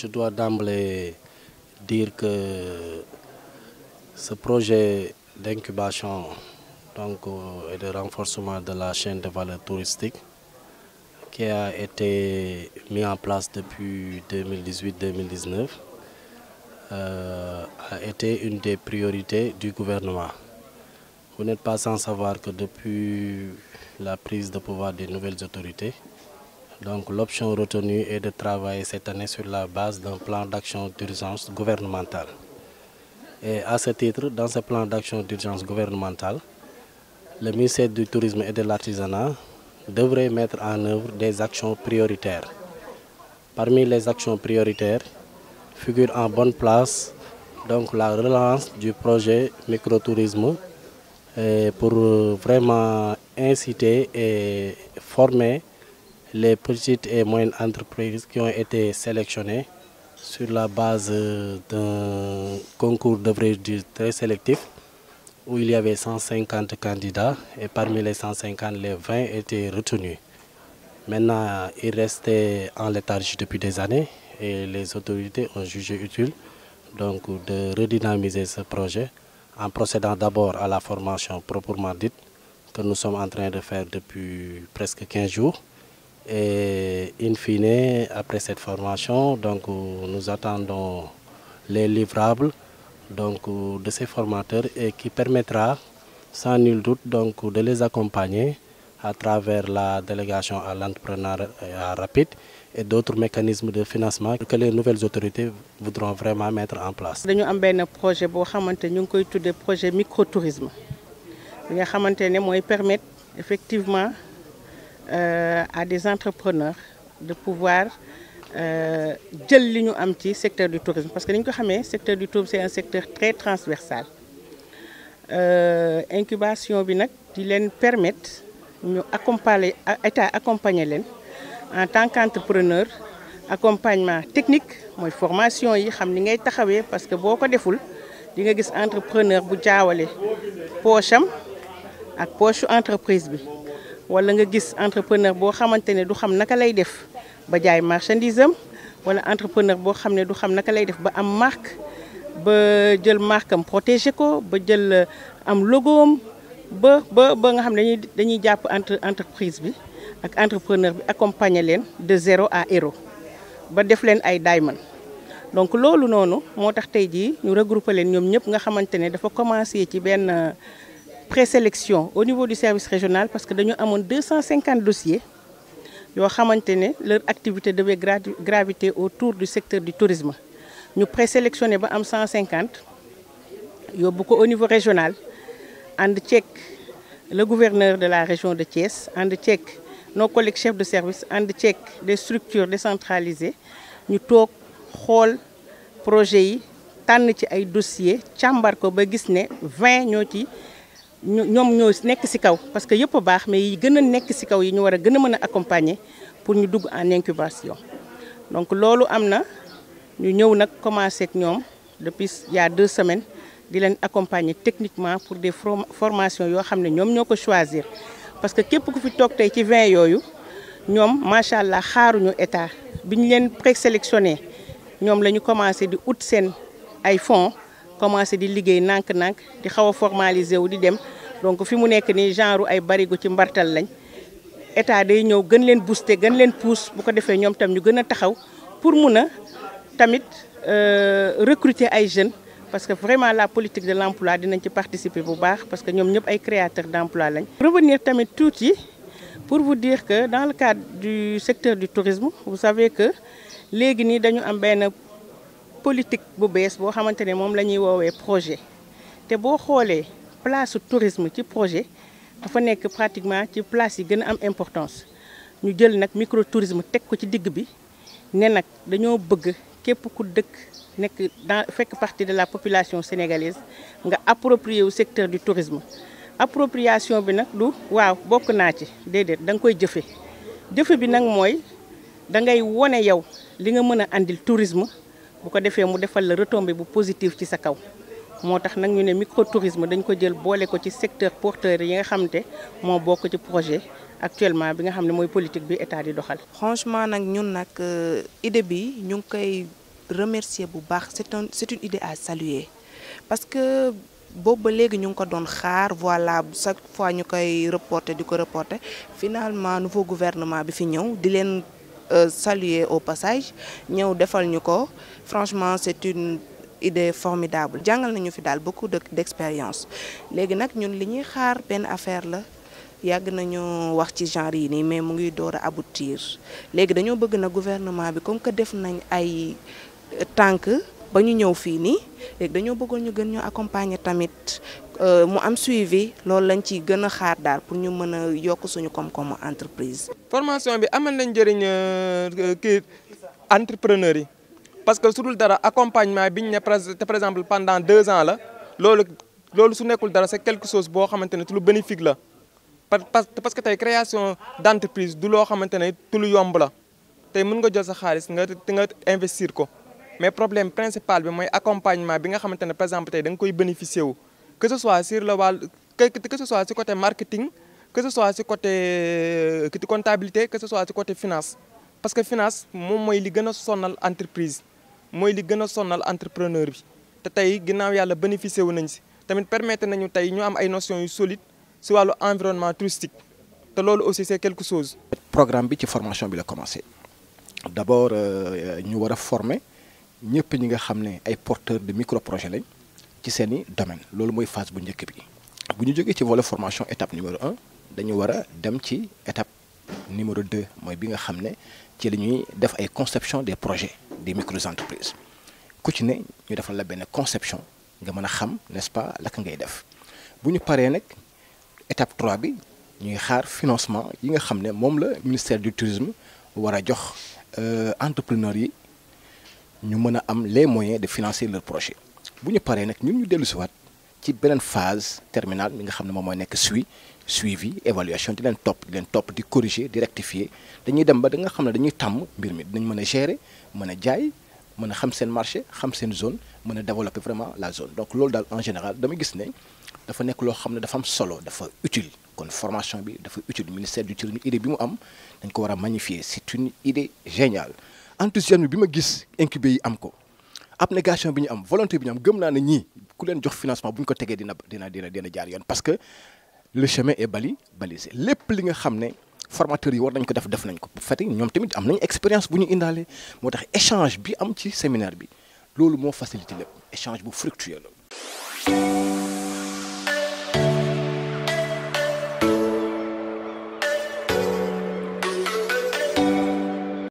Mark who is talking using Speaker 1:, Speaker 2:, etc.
Speaker 1: je dois d'emblée dire que ce projet d'incubation et de renforcement de la chaîne de valeur touristique qui a été mis en place depuis 2018-2019 a été une des priorités du gouvernement. Vous n'êtes pas sans savoir que depuis la prise de pouvoir des nouvelles autorités, l'option retenue est de travailler cette année sur la base d'un plan d'action d'urgence gouvernemental. Et à ce titre, dans ce plan d'action d'urgence gouvernemental, le ministère du Tourisme et de l'Artisanat devrait mettre en œuvre des actions prioritaires. Parmi les actions prioritaires figure en bonne place la relance du projet microtourisme pour vraiment inciter et former les petites et moyennes entreprises qui ont été sélectionnées sur la base d'un concours devrais-je dire très sélectif où il y avait 150 candidats et parmi les 150, les 20 étaient retenus. Maintenant, il restait en léthargie depuis des années et les autorités ont jugé utile de redynamiser ce projet en procédant d'abord à la formation proprement dite que nous sommes en train de faire depuis presque 15 jours. Et in fine, après cette formation, nous attendons les livrables de ces formateurs et qui permettra sans nul doute de les accompagner à travers la délégation à l'entrepreneuriat rapide et d'autres mécanismes de financement que les nouvelles autorités voudront vraiment mettre en place.
Speaker 2: Nous avons un projet projet microtourisme qui permet effectivement à des entrepreneurs de pouvoir jël li ñu am ci secteur du tourisme parce que ni ñu ko xamee secteur du tourisme c'est un secteur très transversal incubation bi nag di leen permettre ñu accompagner leen en tant qu'entrepreneur accompagnement technique mooy formation yi xam ni ngay taxawee parce que boo ko deful di nga gis entrepreneur bu jaawale poche am ak poche entreprise bi wala nga gis entrepreneur boo xamante ne du xam naka lay def ba jaay marchandise am wala entrepreneur boo xam ne du xam naka lay def ba am marque ba jël marque am protéger ko ba jël am logo am ba nga xam ne dañuy jàpp entreprise bi ak entrepreneur bi accompagner leen de 0 à héros ba def leen ay diamond. Donc loolu noonu moo tax tey jii ñu regrouper leen ñoom ñëpp nga xamante ne dafa commencer ci benn présélection au niveau du service régional parce que nous avons 250 dossiers yoo xamante ne leur activité devait graviter autour du secteur du tourisme ñu présélectionné ba am 150 yóbbu ko au niveau régional ànd ceeg le gouverneur de la région de Thiès ànd ceeg nos collègues chefs de service ànd ceeg des structures décentralisées ñu toog xool projet yi tànn ci ay dossiers càmbar ko ba gis ne 20 ñoo ci ñoom ñoo nekk ci kaw parce que yëpp a baax mais yi gën a nekk ci kaw yi ñu war a gën a mën a accompagner pour ñu dugg en incubation donc loolu am na ñu ñëw nag commencé ak ñoom depuis il y a 2 semaines di leen accompagner techniquement pour des formations yoo xam ne ñoom ñoo ko choisir parce que képp ku fi toog tey ci 20 yooyu ñoom macha allah xaaruñu état bi ñu leen présélectionné ñoom la ñu commencé di ut seen ay fonds commencé di liggéey nànk-nànk di xaw a formaliser wu di dem donc fi mu nekk nii genre ay barigo ci mbartal lañ état day ñëw gën leen booster gën leen pousse bu ko defee ñoom tam ñu gën a taxaw pour mun a tamit recruter ay jeunes parce que vraiment la politique de l'emploi dinañ ci participer bu baax parce que ñoom ñëpp ay créateurs d'emploi lañ. Revenir tamit tuuti pour vous dire que dans le cadre du secteur du tourisme vous savez que léegi nii dañu am benn politique bu bees boo xamante ne moom la ñuy woowee projet te boo xoolee place tourisme ci projet dafa nekk pratiquement ci place yi gën a am importance ñu jël nag microtourisme teg ko ci digg bi ne nag dañoo bëgg képp ku dëkk nekk fekk partie de la population sénégalaise nga approprier wu secteur du tourisme appropriation bi nag du waaw bokk naa ci déedéet da nga koy jëfe bi nag mooy da ngay wone yow li nga mën a andil tourisme bu ko defee mu defal la retombée bu positive ci sa kaw moo tax nag ñu ne microtourisme dañ ko jël boole ko ci secteur porteur yi nga xamante moo bokk ci projet actuellement bi nga xam ne mooy politique bi état di doxal.
Speaker 3: Franchement nag ñun nag idée bi ñu ngi koy remercier bu baax c'est une idée à saluer parce que boobu ba léegi ñu ngi ko doon xaar voilà chaque fois ñu koy reporter di ko reporter finalement nouveau gouvernement bi fi ñëw di leen saluer au passage ñëw defal ñu ko franchement c'est une idée formidable jàngal nañu fi daal beaucoup d'expérience léegi nag ñun li ñuy xaar benn affaire la yàgg nañu wax ci genre yi nii mais mu ngi door a aboutir léegi dañoo bëgg na gouvernement bi comme que def nañ ay tànk ba ñu ñëw fii nii léegi dañoo bëggoon ñu gën ñu accompagner tamit mu am suivi loolu lañ ci gën a xaar daal pour ñu mën a yokk suñu koom-koomu entreprise.
Speaker 4: formation bi amal nañ njëriñ kii entrepreneur yi parce que su dul dara accompagnement bi ñu ne par exemple pendant 2 ans la loolu su nekkul dara c'est quelque chose boo xamante ne lu bénéfique la parce que tey création d'entreprise du loo xamante ne lu yomb la tey mën nga jël sa xaalis nga investir ko. mais problème principal bi mooy accompagnement bi nga xamante ne par exemple tey da nga koy bénéficier wu que ce soit sur le wàll que ce soit ci côté marketing que ce soit ci côté comptabilité que ce soit ci côté finance parce que finance moom mooy li gën a sonal entreprise mooy li gën a sonal entrepreneur bi te tey ginnaaw yàlla bénéficier wu nañ si tamit permettre nañu tey ñu am ay notions yu solides ci wàllu environnement touristique te loolu aussi c'est quelque chose.
Speaker 5: programme bi ci formation bi la commencé d'abord ñu war a former. ñëpp ñi nga xam ne ay porteurs de micro projet lañ ci seeni domaine loolu mooy phase bu njëkk bi bu ñu jógee ci volet formation étape numéro 1 dañu war a dem ci étape numéro 2 mooy bi nga xam ne ci la ñuy def ay conception des projets des micro-entreprises ku ci ne ñu defal la benn conception nga mën a xam n'est-ce pas la ngay def bu ñu paree nag étape 3 bi ñuy xaar financement yi nga xam ne moom la ministère du tourisme war a jox entrepreneurs yi ñu mën a am les moyens de financer leur projet bu ñu paree nag ñun ñu dellu si waat ci beneen phase terminale mi nga xam ne moom mooy nekk suivi évaluation di leen topp di corriger di rectifier dañuy dem ba da nga xam ne dañuy tàmm mbir mi dinañ mën a gérer mën a jaay mën a xam seen marché xam seen zone mën a développer vraiment la zone donc loolu daal en général dama gis ne dafa nekk loo xam ne dafa am solo dafa utile kon formation bi dafa utile ministère du tourisme idée bi mu am dañ ko war a magnifier c'est une idée géniale. enthousiasme bi ma gis incubé yi am ko abnégation bi ñu am volonté bi ñu am gëm naa ne ñii ku leen jox financement bu ñu ko tegee dina jaar yoon parce que le chemin est balisé lépp li nga xam ne formateurs yi war nañ ko def nañ ko bu fekkee ñoom tamit am nañ expérience bu ñu indaale moo tax échange bi am ci séminaire bi loolu moo facilité lépp échange bu fructueux la